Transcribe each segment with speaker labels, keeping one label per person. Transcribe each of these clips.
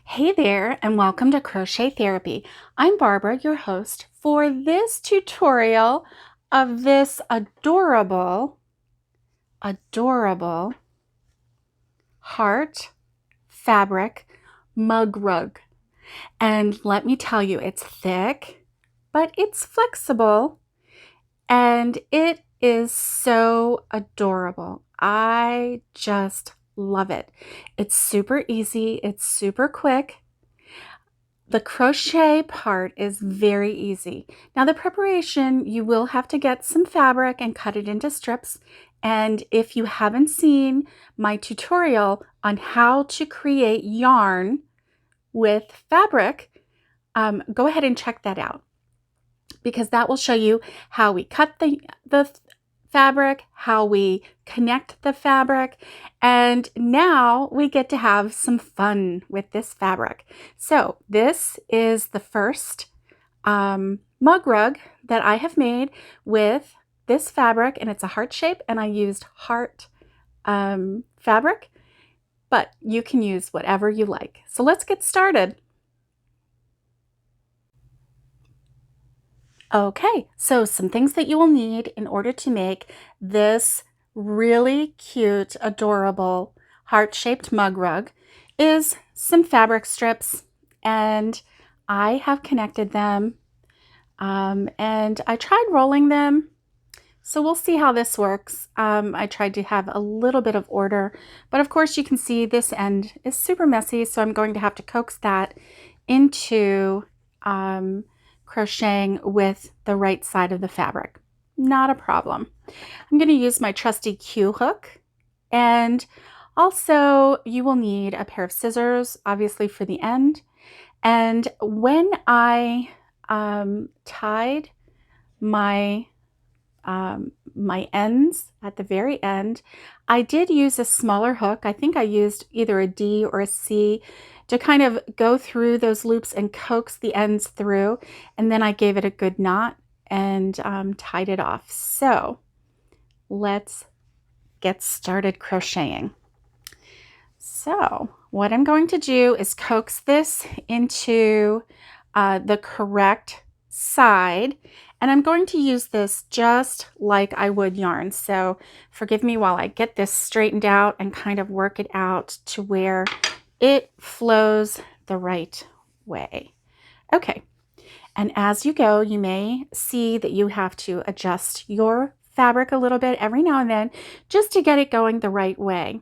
Speaker 1: Hey there, and welcome to Crochet Therapy. I'm Barbara, your host, for this tutorial of this adorable heart fabric mug rug. And let me tell you, it's thick, but it's flexible, and it is so adorable. I just love it. It's super easy, it's super quick. The crochet part is very easy. Now the preparation, you will have to get some fabric and cut it into strips. And if you haven't seen my tutorial on how to create yarn with fabric, go ahead and check that out, because that will show you how we cut the fabric, how we connect the fabric, and now we get to have some fun with this fabric. So this is the first mug rug that I have made with this fabric, and it's a heart shape, and I used heart fabric, but you can use whatever you like. So let's get started. Okay, so some things that you will need in order to make this really cute, adorable, heart-shaped mug rug is some fabric strips, and I have connected them, and I tried rolling them, so we'll see how this works. I tried to have a little bit of order, but of course you can see this end is super messy, so I'm going to have to coax that into crocheting with the right side of the fabric. Not a problem. I'm going to use my trusty Q hook, and also you will need a pair of scissors, obviously, for the end. And when I tied my my ends at the very end, I did use a smaller hook. I think I used either a D or a C to kind of go through those loops and coax the ends through, and then I gave it a good knot and tied it off. So let's get started crocheting. So what I'm going to do is coax this into the correct side, and I'm going to use this just like I would yarn. So forgive me while I get this straightened out and kind of work it out to where it flows the right way. Okay, and as you go, you may see that you have to adjust your fabric a little bit every now and then just to get it going the right way.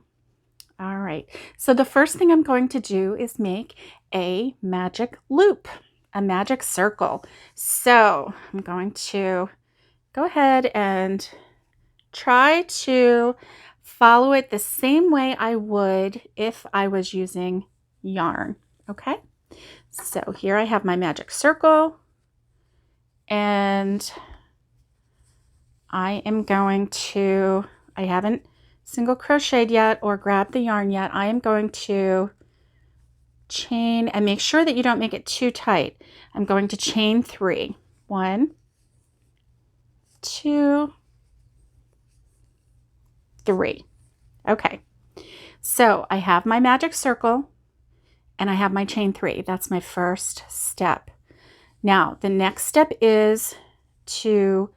Speaker 1: All right, so the first thing I'm going to do is make a magic loop, a magic circle. So I'm going to go ahead and try to follow it the same way I would if I was using yarn. Okay, so here I have my magic circle, and I am going to, I haven't single crocheted yet or grabbed the yarn yet. I am going to chain, and make sure that you don't make it too tight. I'm going to chain 3. 1, 2, 3. Okay, so I have my magic circle and I have my chain 3. That's my first step. Now the next step is to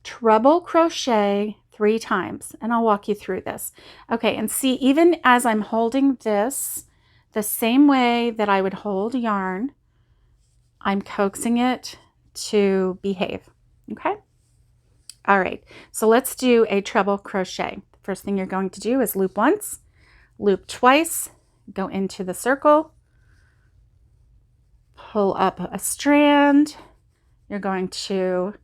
Speaker 1: treble crochet 3 times, and I'll walk you through this. Okay, and see, even as I'm holding this the same way that I would hold yarn, I'm coaxing it to behave. Okay, all right, so let's do a treble crochet. First thing you're going to do is loop once, loop twice, go into the circle, pull up a strand. You're going to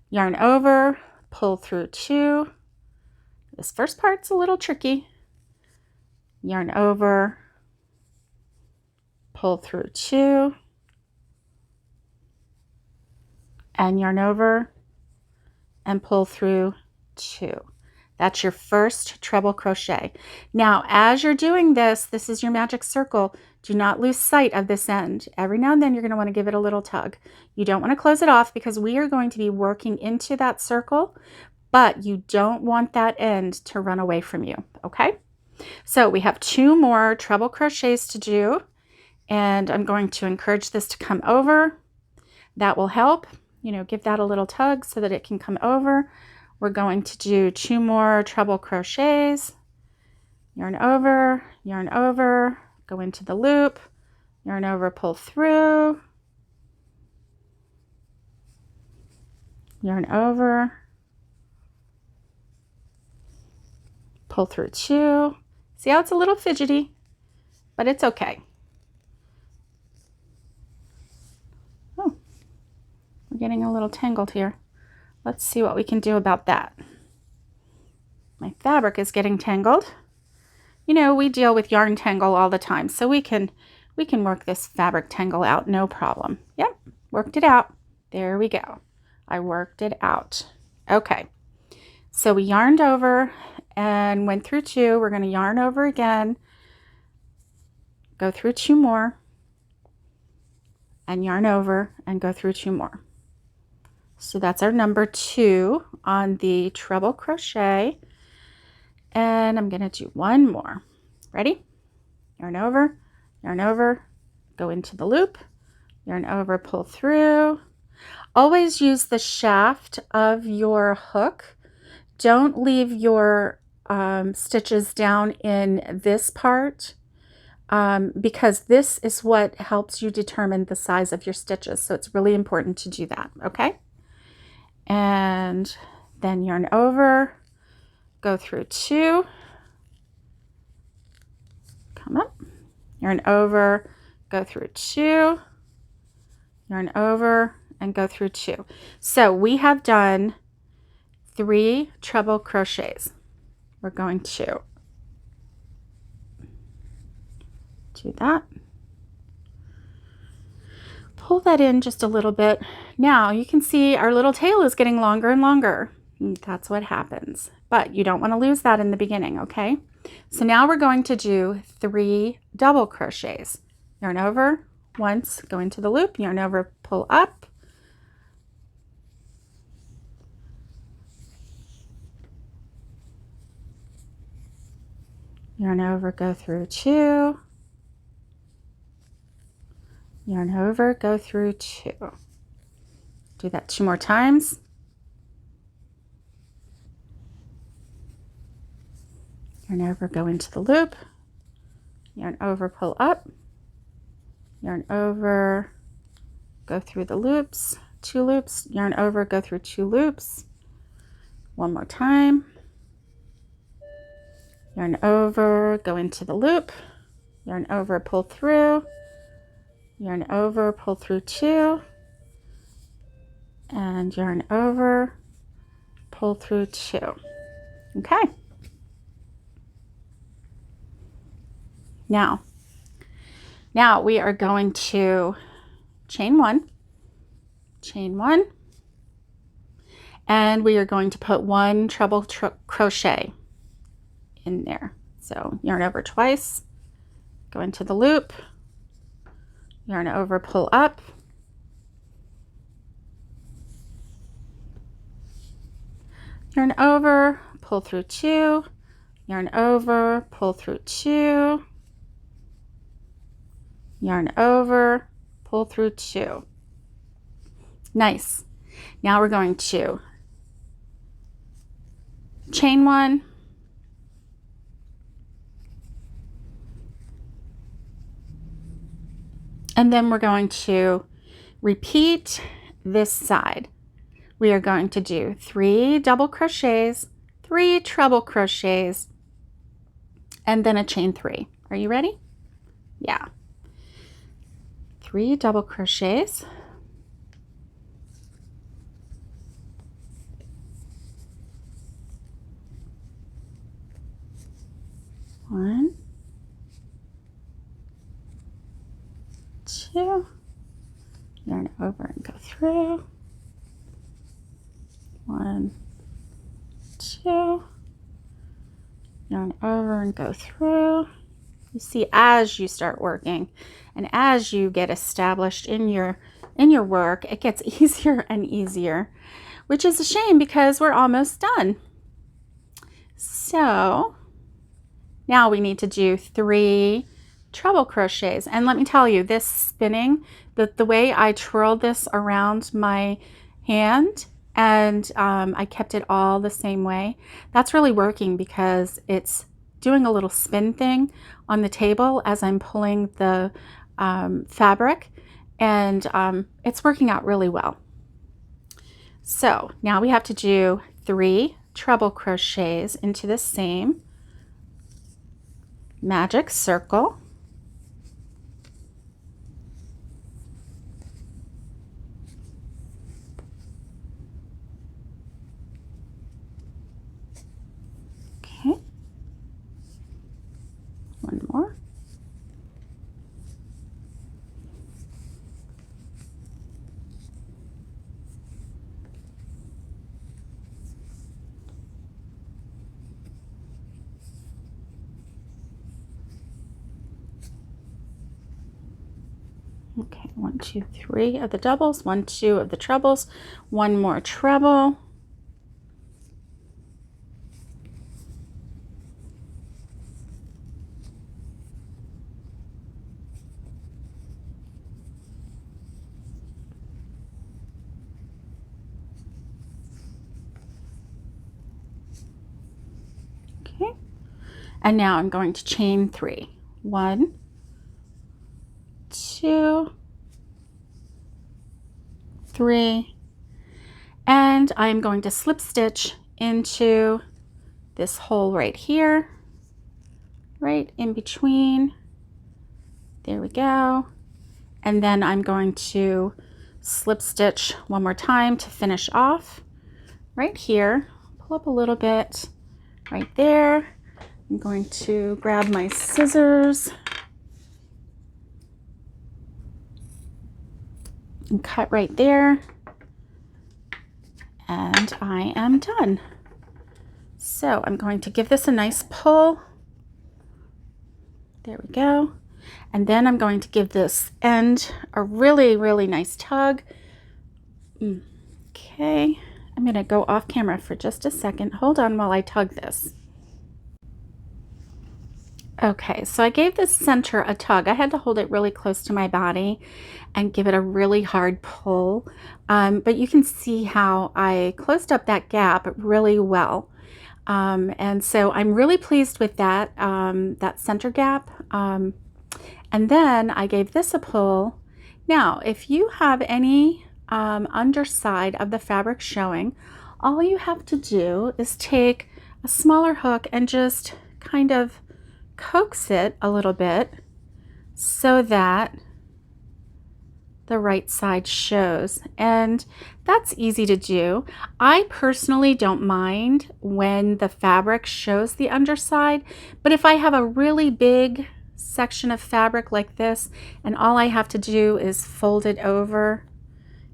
Speaker 1: yarn over, pull through 2. This first part's a little tricky. Yarn over, pull through 2, and yarn over and pull through 2. That's your first treble crochet. Now, as you're doing this, this is your magic circle. Do not lose sight of this end. Every now and then you're going to want to give it a little tug. You don't want to close it off because we are going to be working into that circle, but you don't want that end to run away from you, okay? So we have 2 more treble crochets to do, And I'm going to encourage this to come over. That will help, give that a little tug so that it can come over. We're going to do 2 more treble crochets, yarn over, go into the loop, yarn over, pull through, yarn over, pull through 2. See how it's a little fidgety, but it's okay. Oh, we're getting a little tangled here. Let's see what we can do about that. My fabric is getting tangled. We deal with yarn tangle all the time, so we can work this fabric tangle out, no problem. Yep, worked it out. There we go. I worked it out. Okay, so we yarned over and went through 2. We're going to yarn over again, go through 2 more, and yarn over and go through 2 more. So that's our number 2 on the treble crochet. And I'm going to do 1 more. Ready? Yarn over, go into the loop, yarn over, pull through. Always use the shaft of your hook. Don't leave your stitches down in this part because this is what helps you determine the size of your stitches. So it's really important to do that, okay? And then yarn over, go through 2, come up, yarn over, go through 2, yarn over, and go through 2. So we have done 3 treble crochets. We're going to do that. Pull that in just a little bit. Now you can see our little tail is getting longer and longer. That's what happens. But you don't want to lose that in the beginning, okay? So now we're going to do 3 double crochets. Yarn over once, go into the loop, yarn over, pull up. Yarn over, go through 2. Yarn over, go through 2. Do that 2 more times. Yarn over, go into the loop, yarn over, pull up, yarn over, go through the loops, 2 loops, yarn over, go through 2 loops. 1 more time. Yarn over, go into the loop, yarn over, pull through, yarn over, pull through 2, and yarn over, pull through 2. Okay. Now we are going to chain 1, and we are going to put 1 treble crochet in there. So yarn over twice, go into the loop, yarn over, pull up, yarn over, pull through 2, yarn over, pull through 2, yarn over, pull through 2. Nice. Now we're going to chain 1, and then we're going to repeat this side. We are going to do 3 double crochets, 3 treble crochets, and then a chain 3. Are you ready? Yeah. 3 double crochets, 1, 2, yarn over and go through, 1, 2, yarn over and go through. You see, as you start working and as you get established in your work, it gets easier and easier, which is a shame because we're almost done. So now we need to do 3 treble crochets. And let me tell you, this spinning, the way I twirled this around my hand, and I kept it all the same way, that's really working because it's doing a little spin thing on the table as I'm pulling the fabric, and it's working out really well. So now we have to do 3 treble crochets into the same magic circle. Okay, one more. Okay, 1, 2, 3 of the doubles, 1, 2 of the trebles, one more treble. Okay, and now I'm going to chain 3. 1, 2, 3, and I'm going to slip stitch into this hole right here, right in between. There we go. And then I'm going to slip stitch one more time to finish off right here. Pull up a little bit right there. I'm going to grab my scissors and cut right there, and I am done. So I'm going to give this a nice pull. There we go. And then I'm going to give this end a really, really nice tug. Okay, I'm going to go off camera for just a second. Hold on while I tug this. Okay, so I gave this center a tug. I had to hold it really close to my body and give it a really hard pull. But you can see how I closed up that gap really well. And so I'm really pleased with that, that center gap. And then I gave this a pull. Now, if you have any underside of the fabric showing, all you have to do is take a smaller hook and just kind of coax it a little bit so that the right side shows, and that's easy to do. I personally don't mind when the fabric shows the underside, but if I have a really big section of fabric like this and all I have to do is fold it over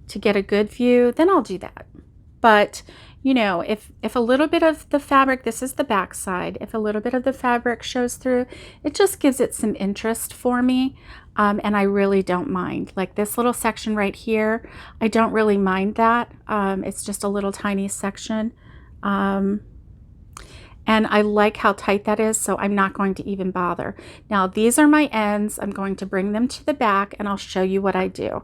Speaker 1: to get a good view, then I'll do that. But you know, if a little bit of the fabric, this is the back side, if a little bit of the fabric shows through, it just gives it some interest for me. And I really don't mind. Like this little section right here, I don't really mind that. It's just a little tiny section. And I like how tight that is, so I'm not going to even bother. Now, these are my ends. I'm going to bring them to the back and I'll show you what I do.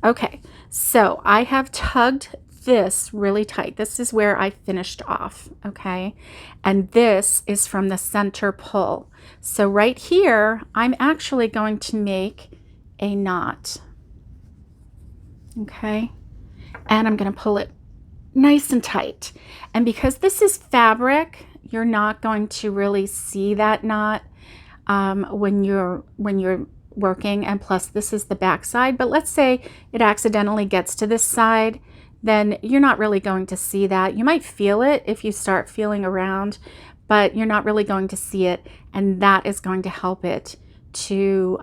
Speaker 1: Okay, so I have tugged this really tight. This is where I finished off, okay? And this is from the center pull. So right here, I'm actually going to make a knot, okay? And I'm going to pull it nice and tight. And because this is fabric, you're not going to really see that knot when you're working. And plus, this is the back side. But let's say it accidentally gets to this side, then you're not really going to see that. You might feel it if you start feeling around, but you're not really going to see it, and that is going to help it to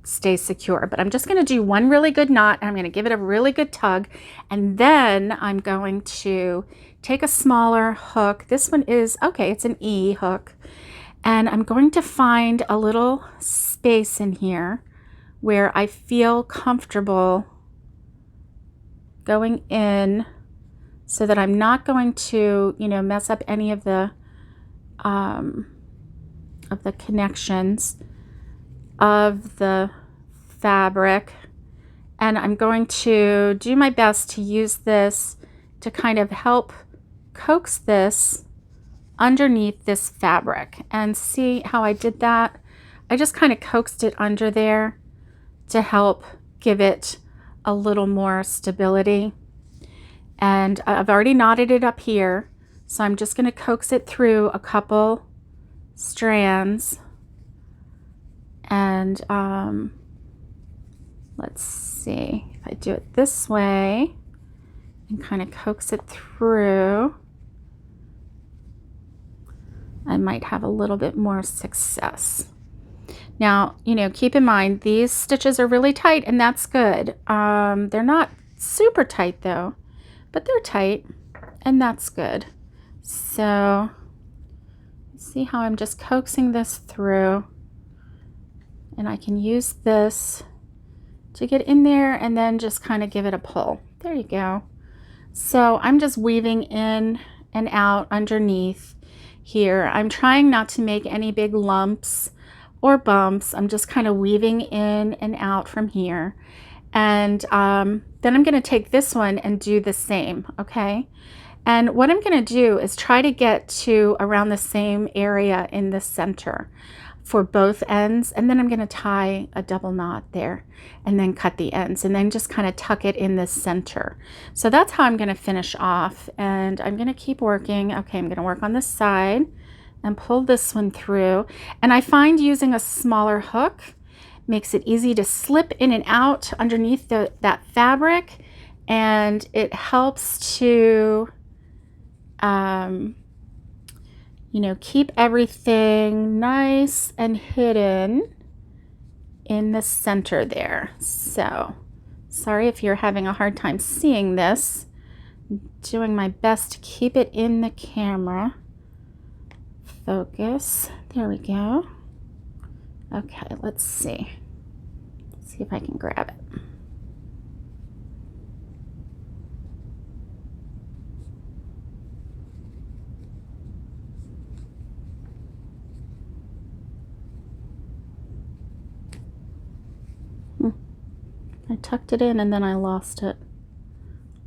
Speaker 1: stay secure. But I'm just going to do one really good knot, and I'm going to give it a really good tug, and then I'm going to take a smaller hook. This one is, okay, it's an E hook, and I'm going to find a little space in here where I feel comfortable going in so that I'm not going to, you know, mess up any of the connections. of the fabric, and I'm going to do my best to use this to kind of help coax this underneath this fabric. And see how I did that? I just kind of coaxed it under there to help give it a little more stability. And I've already knotted it up here, so I'm just going to coax it through a couple strands. And let's see if I do it this way and kind of coax it through, I might have a little bit more success. Now, you know, keep in mind these stitches are really tight, and that's good. They're not super tight though, but they're tight, and that's good. So see how I'm just coaxing this through, and I can use this to get in there and then just kind of give it a pull. There you go. So I'm just weaving in and out underneath here. I'm trying not to make any big lumps or bumps. I'm just kind of weaving in and out from here. And then I'm going to take this one and do the same, okay? And what I'm going to do is try to get to around the same area in the center for both ends, and then I'm going to tie a double knot there and then cut the ends and then just kind of tuck it in the center. So that's how I'm going to finish off, and I'm going to keep working. Okay, I'm going to work on this side and pull this one through, and I find using a smaller hook makes it easy to slip in and out underneath that fabric, and it helps to you know, keep everything nice and hidden in the center there. So sorry if you're having a hard time seeing this. I'm doing my best to keep it in the camera. Focus. There we go. Okay, let's see. See if I can grab it. I tucked it in and then I lost it.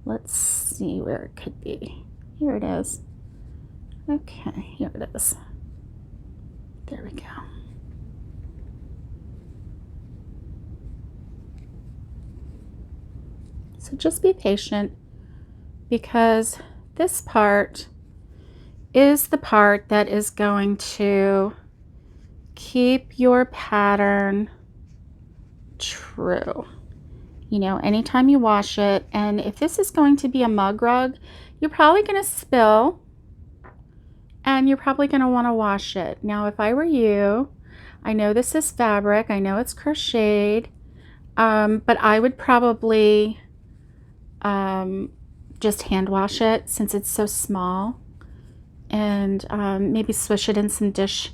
Speaker 1: Let's see where it could be. Here it is. Okay, here it is. There we go. So just be patient, because this part is the part that is going to keep your pattern true. You know, anytime you wash it, and if this is going to be a mug rug, you're probably going to spill, and you're probably going to want to wash it. Now, if I were you, I know this is fabric, I know it's crocheted, but I would probably just hand wash it since it's so small, and maybe swish it in some dish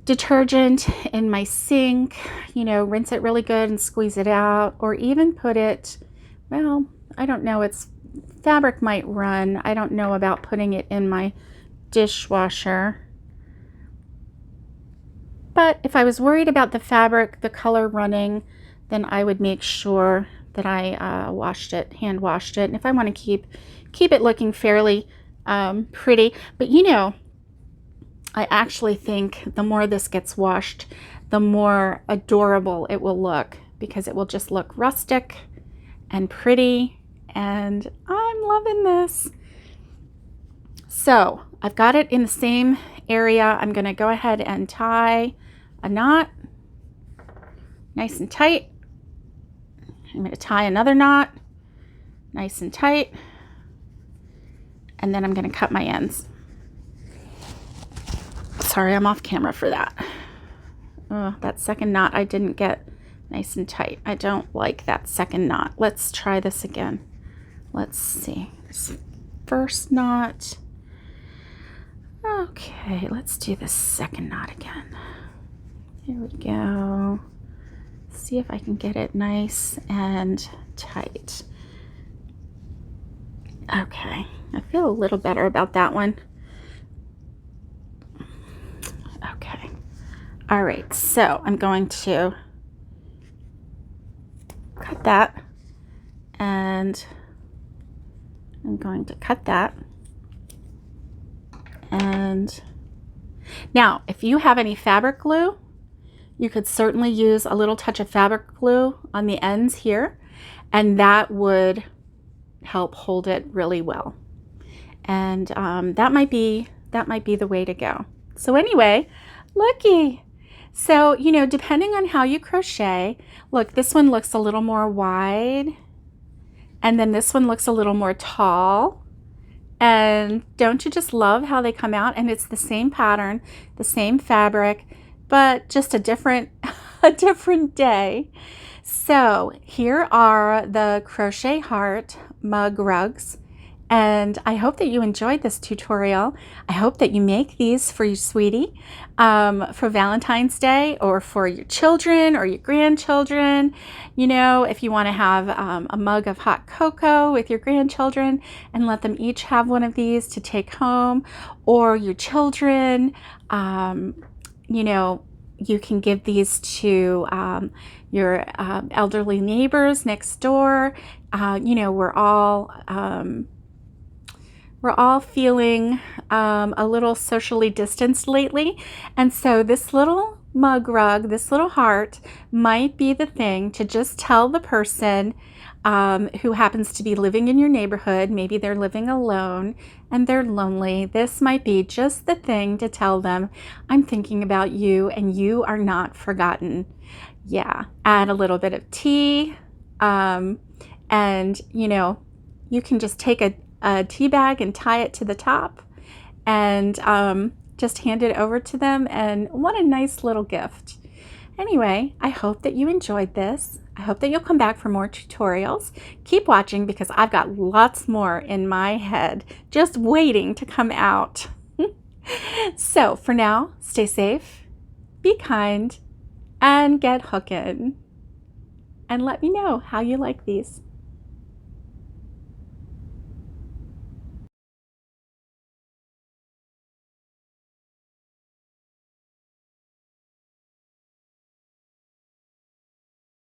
Speaker 1: detergent in my sink, you know, rinse it really good and squeeze it out, or even put it, well, I don't know, it's fabric might run. I don't know about putting it in my dishwasher. But if I was worried about the fabric, the color running, then I would make sure that I washed it, hand washed it. And if I want to keep it looking fairly pretty, but you know, I actually think the more this gets washed, the more adorable it will look, because it will just look rustic and pretty, and I'm loving this. So I've got it in the same area. I'm going to go ahead and tie a knot nice and tight. I'm going to tie another knot nice and tight, and then I'm going to cut my ends. Sorry, I'm off camera for that. Oh, that second knot I didn't get nice and tight. I don't like that second knot. Let's try this again. Let's see. This first knot. Okay, let's do the second knot again. Here we go. See if I can get it nice and tight. Okay, I feel a little better about that one. Okay, All right, so I'm going to cut that, and I'm going to cut that. And now, if you have any fabric glue, you could certainly use a little touch of fabric glue on the ends here, and that would help hold it really well. And that might be the way to go. So anyway, looky. So, you know, depending on how you crochet, look, this one looks a little more wide, and then this one looks a little more tall. And don't you just love how they come out? And it's the same pattern, the same fabric, but just a different a different day. So here are the crochet heart mug rugs. And I hope that you enjoyed this tutorial. I hope that you make these for your sweetie for Valentine's Day, or for your children or your grandchildren. You know, if you want to have a mug of hot cocoa with your grandchildren and let them each have one of these to take home, or your children, you know, you can give these to your elderly neighbors next door. You know, we're all feeling a little socially distanced lately. And so this little mug rug, this little heart, might be the thing to just tell the person who happens to be living in your neighborhood. Maybe they're living alone and they're lonely. This might be just the thing to tell them, I'm thinking about you and you are not forgotten. Yeah, add a little bit of tea. And, you know, you can just take a tea bag and tie it to the top, and just hand it over to them. And what a nice little gift. Anyway, I hope that you enjoyed this. I hope that you'll come back for more tutorials. Keep watching, because I've got lots more in my head just waiting to come out. So for now, stay safe, be kind, and get hooking. And let me know how you like these.